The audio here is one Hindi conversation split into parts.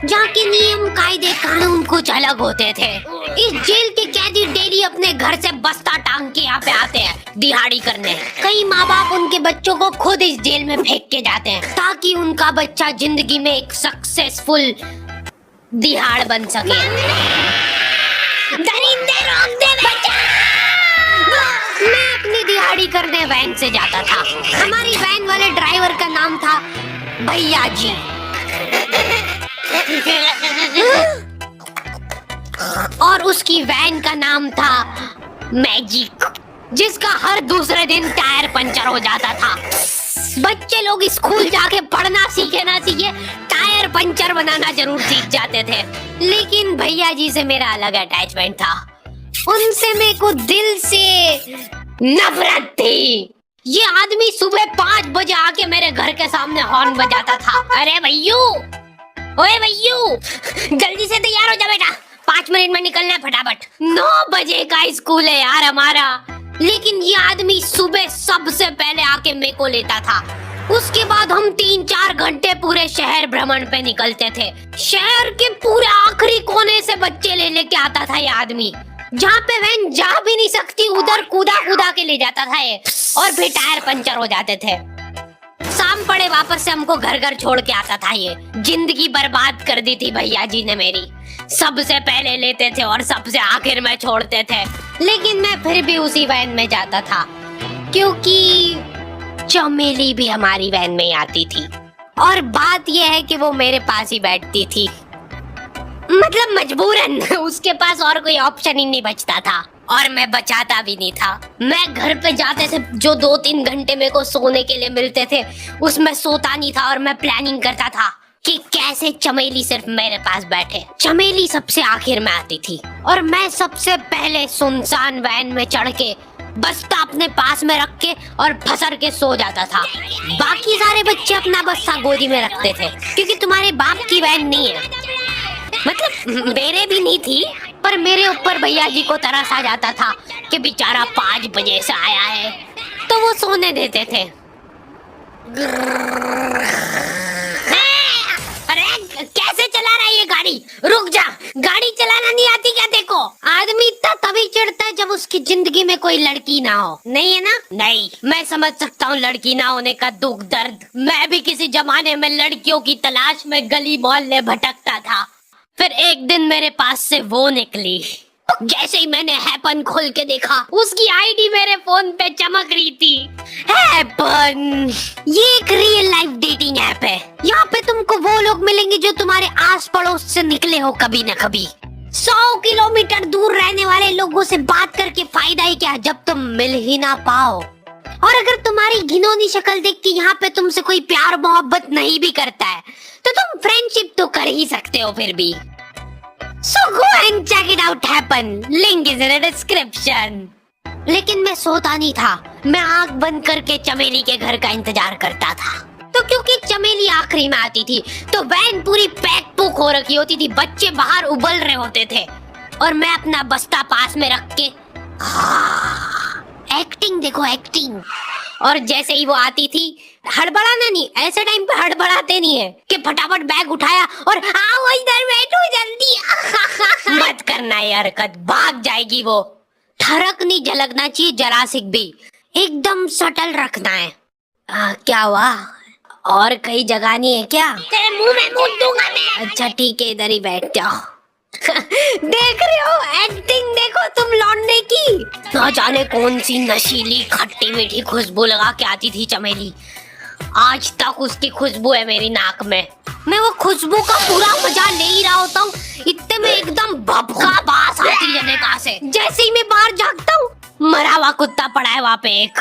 जहाँ के नियम कायदे कानून कुछ अलग होते थे। इस जेल के कैदी डेली अपने घर से बस्ता टांग के यहाँ पे आते हैं दिहाड़ी करने। कई माँ बाप उनके बच्चों को खुद इस जेल में फेंक के जाते हैं ताकि उनका बच्चा जिंदगी में एक सक्सेसफुल दिहाड़ बन सके। दरिंदे रोक दे बच्चा। मैं अपनी दिहाड़ी करने वैन से जाता था। हमारी वैन वाले ड्राइवर का नाम था भैया जी। और उसकी वैन का नाम था मैजिक, जिसका हर दूसरे दिन टायर पंचर हो जाता था। बच्चे लोग स्कूल जाके पढ़ना सीखे ना सीखे, टायर पंचर बनाना जरूर सीख जाते थे। लेकिन भैया जी से मेरा अलग अटैचमेंट था। उनसे मेरे को दिल से नफरत थी। ये आदमी सुबह 5 बजे आके मेरे घर के सामने हॉर्न बजाता था। अरे भैयू, ओए भैयू, जल्दी से तैयार हो जा बेटा, 5 मिनट में निकलना है फटाफट। 9 बजे का स्कूल है यार हमारा। लेकिन ये आदमी सुबह सबसे पहले आके मेरे को लेता था। उसके बाद हम 3-4 घंटे पूरे शहर भ्रमण पे निकलते थे। शहर के पूरे आखिरी कोने से बच्चे ले लेके आता था ये आदमी। जहाँ पे वैन जा भी नहीं सकती उधर कूदा कूदा के ले जाता था ये, और फिर टायर पंचर हो जाते थे। शाम पड़े वापस से हमको घर घर छोड़ के आता था ये। जिंदगी बर्बाद कर दी थी भैया जी ने मेरी। सबसे पहले लेते थे और सबसे आखिर में छोड़ते थे। लेकिन मैं फिर भी उसी वैन में जाता था, क्योंकि चमेली भी हमारी वैन में ही आती थी। और बात यह है कि वो मेरे पास ही बैठती थी, मतलब मजबूरन। उसके पास और कोई ऑप्शन ही नहीं बचता था, और मैं बचाता भी नहीं था। मैं घर पे जाते थे, जो 2-3 घंटे मेरे को सोने के लिए मिलते थे उसमें सोता नहीं था, और मैं प्लानिंग करता था कि कैसे चमेली सिर्फ मेरे पास बैठे। चमेली सबसे आखिर में आती थी और मैं सबसे पहले सुनसान वैन में चढ़ के बस्ता अपने पास में रख के और फसर के सो जाता था। बाकी सारे बच्चे अपना बस्ता गोदी में रखते थे, क्योंकि तुम्हारे बाप की वैन नहीं है, मतलब मेरे भी नहीं थी। पर मेरे ऊपर भैया जी को तरस आ जाता था कि बेचारा 5 बजे से आया है, तो वो सोने देते थे। अरे कैसे चला रहा है ये गाड़ी? रुक जा, गाड़ी चलाना नहीं आती क्या? देखो, आदमी इतना तभी चिढ़ता है जब उसकी जिंदगी में कोई लड़की ना हो। नहीं है ना? नहीं, मैं समझ सकता हूँ लड़की ना होने का दुख दर्द। मैं भी किसी जमाने में लड़कियों की तलाश में गली मोहल्ले भटकता था। फिर एक दिन मेरे पास से वो निकली। जैसे ही मैंने हैपन खोल के देखा, उसकी आईडी मेरे फोन पे चमक रही थी। हैपन ये एक रियल लाइफ डेटिंग ऐप है। यहाँ पे तुमको वो लोग मिलेंगे जो तुम्हारे आस पड़ोस से निकले हो कभी न कभी। 100 किलोमीटर दूर रहने वाले लोगों से बात करके फायदा ही क्या जब तुम मिल ही ना पाओ। और अगर तुम्हारी घिनौनी शक्ल देख के यहाँ पे तुमसे कोई प्यार मोहब्बत नहीं भी करता है, तो तुम फ्रेंडशिप तो कर ही सकते हो फिर भी। So go and check it out happen. Link is in the description. लेकिन मैं सोता नहीं था, मैं आंख बंद करके चमेली के घर का इंतजार करता था। तो क्योंकि चमेली आखिरी में आती थी, तो वैन पूरी पैक पुक हो रखी होती थी, बच्चे बाहर उबल रहे होते थे, और मैं अपना बस्ता पास में रख के एक्टिंग देखो एक्टिंग। और जैसे ही वो आती थी, हड़बड़ाना नहीं, ऐसे टाइम पे हड़बड़ाते नहीं है कि फटाफट बैग उठाया और आओ इधर बैठो जल्दी। मत करना ये हरकत, भाग जाएगी वो। ठरक नहीं झलकना चाहिए जरा सी भी, एकदम सटल रखना है। क्या हुआ? और कई जगह नहीं है क्या? तेरे मुंह में मूत दूंगा मैं। अच्छा ठीक है, इधर ही बैठ जाओ। देख रहे हो एक्टिंग, देखो तुम लौंडे की। ना जाने कौन सी नशीली खट्टी मीठी खुशबू लगा के आती थी चमेली। आज तक उसकी खुशबू है मेरी नाक में। मैं वो खुशबू का पूरा मजा ले ही रहा होता हूँ, इतने में एकदम भभका बास आती है जनेका से। जैसे ही मैं बाहर जागता हूँ, मरा हुआ कुत्ता पड़ा है वहाँ पे। एक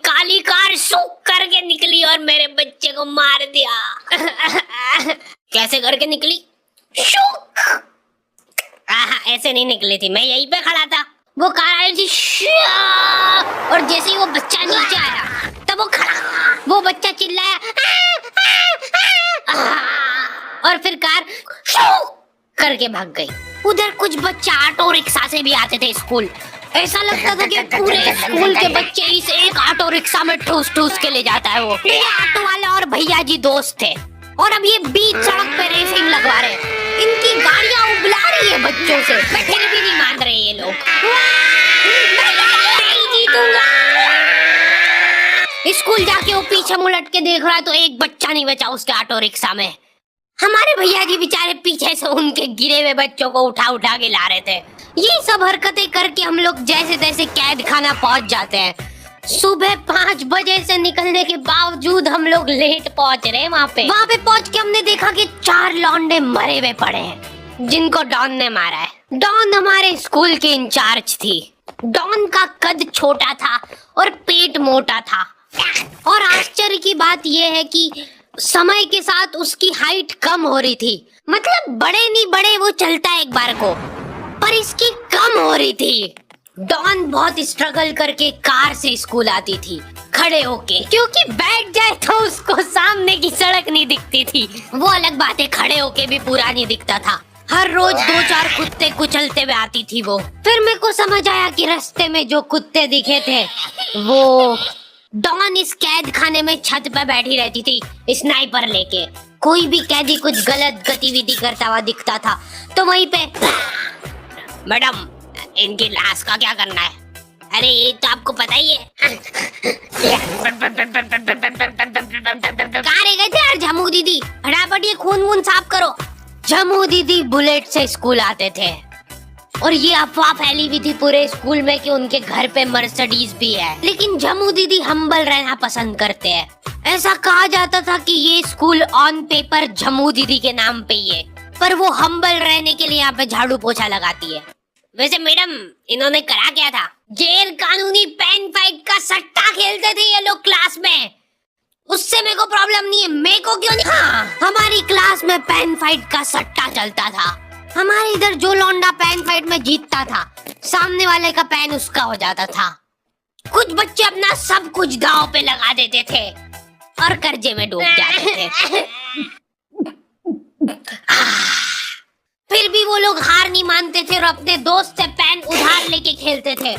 काली कार शुक करके निकली और मेरे बच्चे को मार दिया। कैसे करके निकली? शुक। ऐसे नहीं निकली थी, मैं यहीं पे खड़ा था, वो कार आई थी और जैसे ही वो बच्चा नीचे आया तब वो खड़ा, वो बच्चा चिल्लाया और फिर कार करके भाग गई। उधर कुछ बच्चे ऑटो रिक्शा से भी आते थे स्कूल। ऐसा लगता था कि पूरे स्कूल के बच्चे इस एक ऑटो रिक्शा में ठूस ठूस के ले जाता है वो। मेरे ऑटो वाला और भैया जी दोस्त थे। और अब ये बीच सड़क पे रेसिंग लगवा रहे हैं। इनकी गाड़ियां उबला रही है बच्चों से, फिर भी नहीं मान रहे ये लोग। मैं जीतूंगा। स्कूल जाके वो पीछे मुलट के देख रहा है तो एक बच्चा नहीं बचा उसके ऑटो रिक्शा में। हमारे भैया जी बेचारे पीछे से उनके गिरे हुए बच्चों को उठा उठा के ला रहे थे। ये सब हरकतें करके हम लोग जैसे तैसे कैद खाना पहुंच जाते हैं। सुबह 5 बजे से निकलने के बावजूद हम लोग लेट पहुंच रहे हैं वहाँ पे पहुंच के हमने देखा कि 4 लौंडे मरे हुए पड़े हैं जिनको डॉन ने मारा है। डॉन हमारे स्कूल के इंचार्ज थी। डॉन का कद छोटा था और पेट मोटा था और आश्चर्य की बात यह है कि समय के साथ उसकी हाइट कम हो रही थी। मतलब बड़े नहीं बड़े वो चलता है एक बार को, पर इसकी कम हो रही थी। डॉन बहुत स्ट्रगल करके कार से स्कूल आती थी खड़े होके, क्योंकि बैठ जाए तो उसको सामने की सड़क नहीं दिखती थी। वो अलग बात है, खड़े होके भी पूरा नहीं दिखता था। हर रोज 2-4 कुत्ते कुचलते हुए आती थी वो। फिर मेरे को समझ आया कि रास्ते में जो कुत्ते दिखे थे वो डॉन इस कैद खाने में छत पे बैठी रहती थी स्नाइपर लेके। कोई भी कैदी कुछ गलत गतिविधि करता हुआ दिखता था तो वहीं पे, मैडम इनकी लाश का क्या करना है? अरे ये तो आपको पता ही है। कहाँ रह गए थे यार झमू दीदी? फटाफट ये खून वून साफ करो। झमू दीदी बुलेट से स्कूल आते थे और ये अफवाह फैली हुई थी पूरे स्कूल में कि उनके घर पे मर्सिडीज भी है। लेकिन झमू दीदी हम्बल रहना पसंद करते हैं। ऐसा कहा जाता था कि ये स्कूल ऑन पेपर झमू दीदी के नाम पे ही है, पर वो हम्बल रहने के लिए यहाँ पे झाड़ू पोछा लगाती है। वैसे मैडम इन्होंने करा क्या था? गैर कानूनी पेन फाइट का सट्टा खेलते थे ये लोग क्लास में। उससे मेरे को प्रॉब्लम नहीं है, मेरे को क्यों नहीं? हाँ, हमारी क्लास में पेन फाइट का सट्टा चलता था। हमारे इधर जो लौंडा पेन फाइट में जीतता था सामने वाले का पेन उसका हो जाता था। कुछ बच्चे अपना सब कुछ दांव पे लगा देते थे और कर्जे में डूब जाते थे। फिर भी वो लोग हार नहीं मानते थे और अपने दोस्त से पेन उधार लेके खेलते थे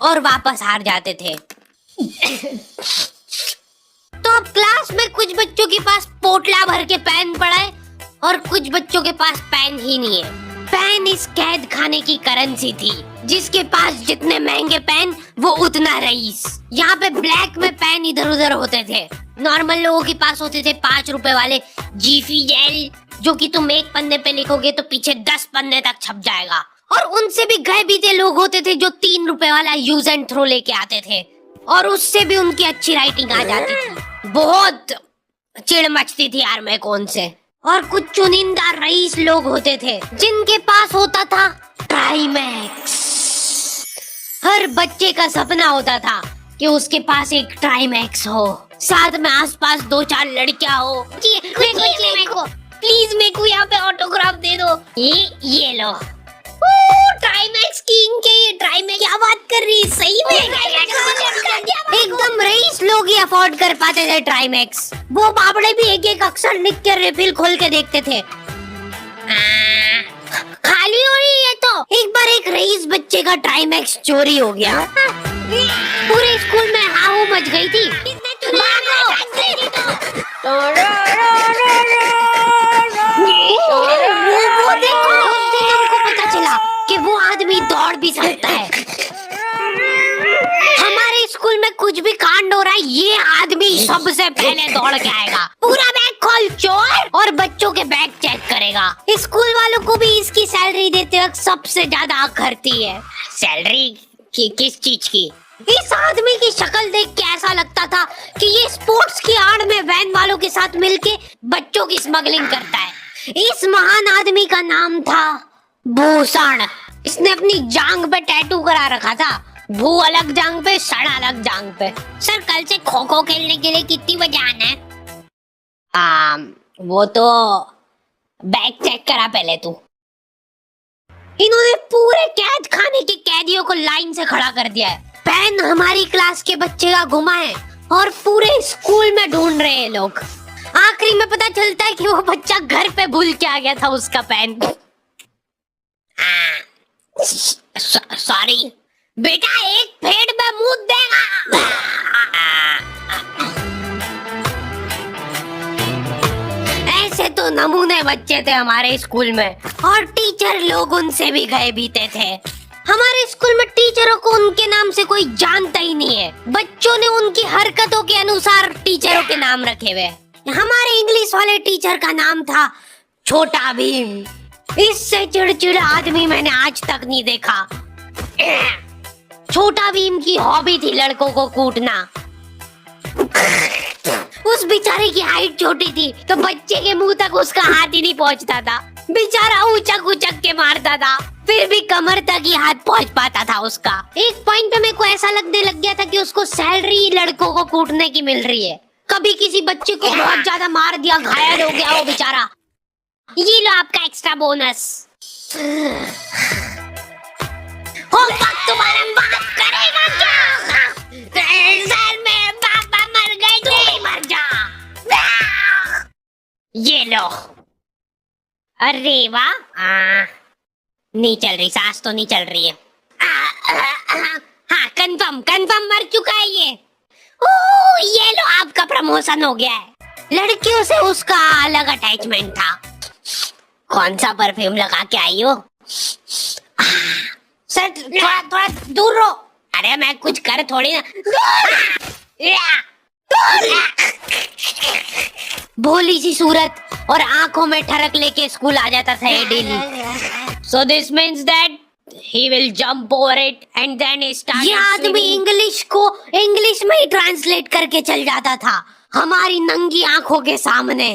और वापस हार जाते थे। तो अब क्लास में कुछ बच्चों के पास पोटला भर के पेन पड़ा है और कुछ बच्चों के पास पेन ही नहीं है। पेन इस कैद खाने की करेंसी थी। जिसके पास जितने महंगे पेन वो उतना रईस। यहाँ पे ब्लैक में पेन इधर उधर होते थे। नॉर्मल लोगों के पास होते थे 5 रुपए वाले जीफी जेल, जो कि तुम एक पन्ने पे लिखोगे तो पीछे 10 पन्ने तक छप जाएगा। और उनसे भी गए बीते लोग होते थे जो 3 रुपए वाला यूज एंड थ्रो लेके आते थे और उससे भी उनकी अच्छी राइटिंग आ जाती थी। बहुत चिढ़ मचती थी यार मेरे को उनसे। और कुछ चुनिंदा रईस लोग होते थे जिनके पास होता था ट्राइमैक्स। हर बच्चे का सपना होता था कि उसके पास एक ट्राइमैक्स हो, साथ में आसपास 2-4 लड़कियां हो। मेरे को प्लीज मेरे को यहाँ पे ऑटोग्राफ दे दो। ये लो ट्राइमैक्स किंग के ये ट्राइमैक्स। क्या बात कर रही है? सही में एकदम रईस लोग ही अफोर्ड कर पाते थे ट्राइमैक्स। वो बाबड़े भी एक अक्षर लिख के रिफिल खोल के देखते थे। खाली हो रही है तो एक बार एक रईस बच्चे का ट्राइमैक्स चोरी हो गया। पूरे स्कूल में हाहू मच गई थी। वो देखो, हमको पता चला कि वो आदमी दौड़ भी सकता है। हमारे स्कूल में कुछ भी कांड हो रहा है ये आदमी सबसे पहले दौड़ के आएगा। पूरा बैग खोल चोर, और बच्चों के बैग चेक करेगा। स्कूल वालों को भी इसकी सैलरी देते वक्त सबसे ज्यादा आँख भरती है। सैलरी किस चीज की? इस आदमी की शक्ल देख के ऐसा लगता था कि ये स्पोर्ट्स की आड़ में वैन वालों के साथ मिलके बच्चों की स्मगलिंग करता है। इस महान आदमी का नाम था भूषण। इसने अपनी जांग पे टैटू करा रखा था। भू अलग जांग पे, सड़ अलग जांग पे। सर कल से खो खो खेलने के लिए कितनी बजे आना है? वो तो बैग चेक करा पहले तू। इन्होंने पूरे कैद खाने के कैदियों को लाइन से खड़ा कर दिया है। पेन हमारी क्लास के बच्चे का गुमा है और पूरे स्कूल में ढूंढ रहे हैं लोग। आखिरी में पता चलता है कि वो बच्चा घर पे भूल के आ गया था उसका पेन। सॉरी बेटा, एक फेट में मुंह देगा। नमूने बच्चे थे हमारे स्कूल में, और टीचर लोग उनसे भी गए बीते थे। हमारे स्कूल में टीचरों को उनके नाम से कोई जानता ही नहीं है। बच्चों ने उनकी हरकतों के अनुसार टीचरों के नाम रखे हुए। हमारे इंग्लिश वाले टीचर का नाम था छोटा भीम। इससे चिड़चिड़ा आदमी मैंने आज तक नहीं देखा। छोटा भीम की हॉबी थी लड़कों को कूटना। उस बेचारे की हाइट छोटी थी तो बच्चे के मुंह तक उसका हाथ ही नहीं पहुंचता था। बेचारा उचक उचक के मारता था, फिर भी कमर तक ही हाथ पहुंच पाता था उसका। एक पॉइंट पे मेरे को ऐसा लगने लग गया था कि उसको सैलरी लड़कों को कूटने की मिल रही है। कभी किसी बच्चे को बहुत ज्यादा मार दिया, घायल हो गया वो बेचारा, ये लो आपका एक्स्ट्रा बोनस। होमवर्क तुम्हारा बाप करेगा क्या? सर मेरे पापा मर गए, तू भी मर जा। ये लो। अरे वाह, नहीं चल रही, सांस तो नहीं चल रही है। हाँ, कंफर्म मर चुका है ये। ये लो, आपका प्रमोशन हो गया है। लड़कियों से उसका अलग अटैचमेंट था। कौन सा परफ्यूम लगा के आई हो? सर थोड़ा दूर रहो। अरे मैं कुछ कर थोड़ी ना। भोली सी सूरत और आंखों में ठरक लेके स्कूल आ जाता था ये daily. So this means that he will jump over it and then he started. ये आदमी इंग्लिश को इंग्लिश में ही ट्रांसलेट करके चल जाता था हमारी नंगी आंखों के सामने।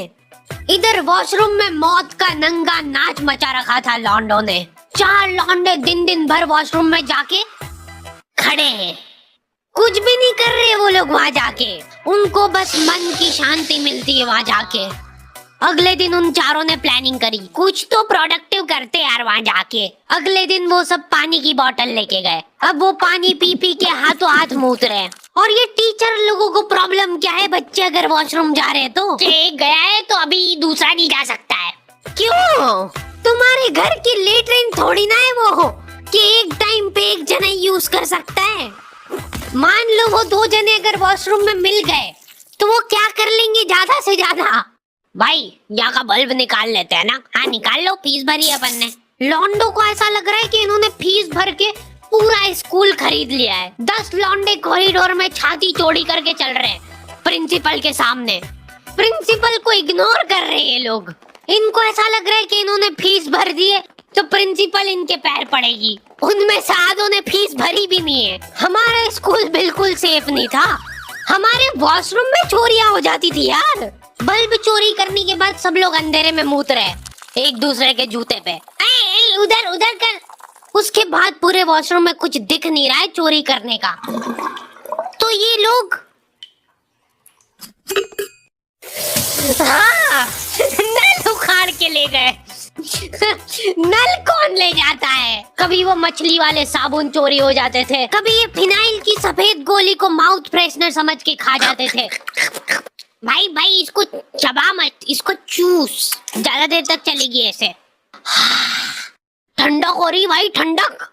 इधर वॉशरूम में मौत का नंगा नाच मचा रखा था लॉन्डो ने। 4 लॉन्डे दिन भर वॉशरूम में जाके खड़े हैं, कुछ भी नहीं कर रहे वो लोग वहाँ जाके। उनको बस मन की शांति मिलती है वहाँ जाके। अगले दिन उन चारों ने प्लानिंग करी, कुछ तो प्रोडक्टिव करते यार वहाँ जाके। अगले दिन वो सब पानी की बोतल लेके गए। अब वो पानी पी पी के हाथों हाथ मूत रहे हैं। और ये टीचर लोगों को प्रॉब्लम क्या है, बच्चे अगर वॉशरूम जा रहे हैं तो एक गया है तो अभी दूसरा नहीं जा सकता है। क्यों? तुम्हारे घर की लेटरिन थोड़ी ना है वो कि एक टाइम पे एक जना यूज कर सकता है। मान लो वो 2 जने अगर वॉशरूम में मिल गए तो वो क्या कर लेंगे ज्यादा से ज्यादा? भाई यहाँ का बल्ब निकाल लेते हैं ना। हाँ निकाल लो, फीस भरी अपन ने। लॉन्डो को ऐसा लग रहा है कि इन्होंने फीस भर के पूरा स्कूल खरीद लिया है। 10 लॉन्डे कॉरिडोर में छाती चौड़ी करके चल रहे हैं प्रिंसिपल के सामने। प्रिंसिपल को इग्नोर कर रहे हैं ये लोग। इनको ऐसा लग रहा है कि इन्होंने फीस भर दी है तो प्रिंसिपल इनके पैर पड़ेगी। उनमें से आधों ने फीस भरी भी नहीं है। हमारा स्कूल बिल्कुल सेफ नहीं था। हमारे वॉशरूम में चोरियां हो जाती थी यार। बल्ब चोरी करने के बाद सब लोग अंधेरे में मूत रहे एक दूसरे के जूते पे। उधर उधर कर। उसके बाद पूरे वॉशरूम में कुछ दिख नहीं रहा है चोरी करने का। तो ये लोग हाँ नल उखाड़ के ले गए। नल कौन ले जाता है? कभी वो मछली वाले साबुन चोरी हो जाते थे, कभी ये फिनाइल की सफेद गोली को माउथ फ्रेशनर समझ के खा जाते थे। भाई इसको चबा मत, इसको चूस, ज्यादा देर तक चलेगी ऐसे। ठंडक हो रही भाई, ठंडक।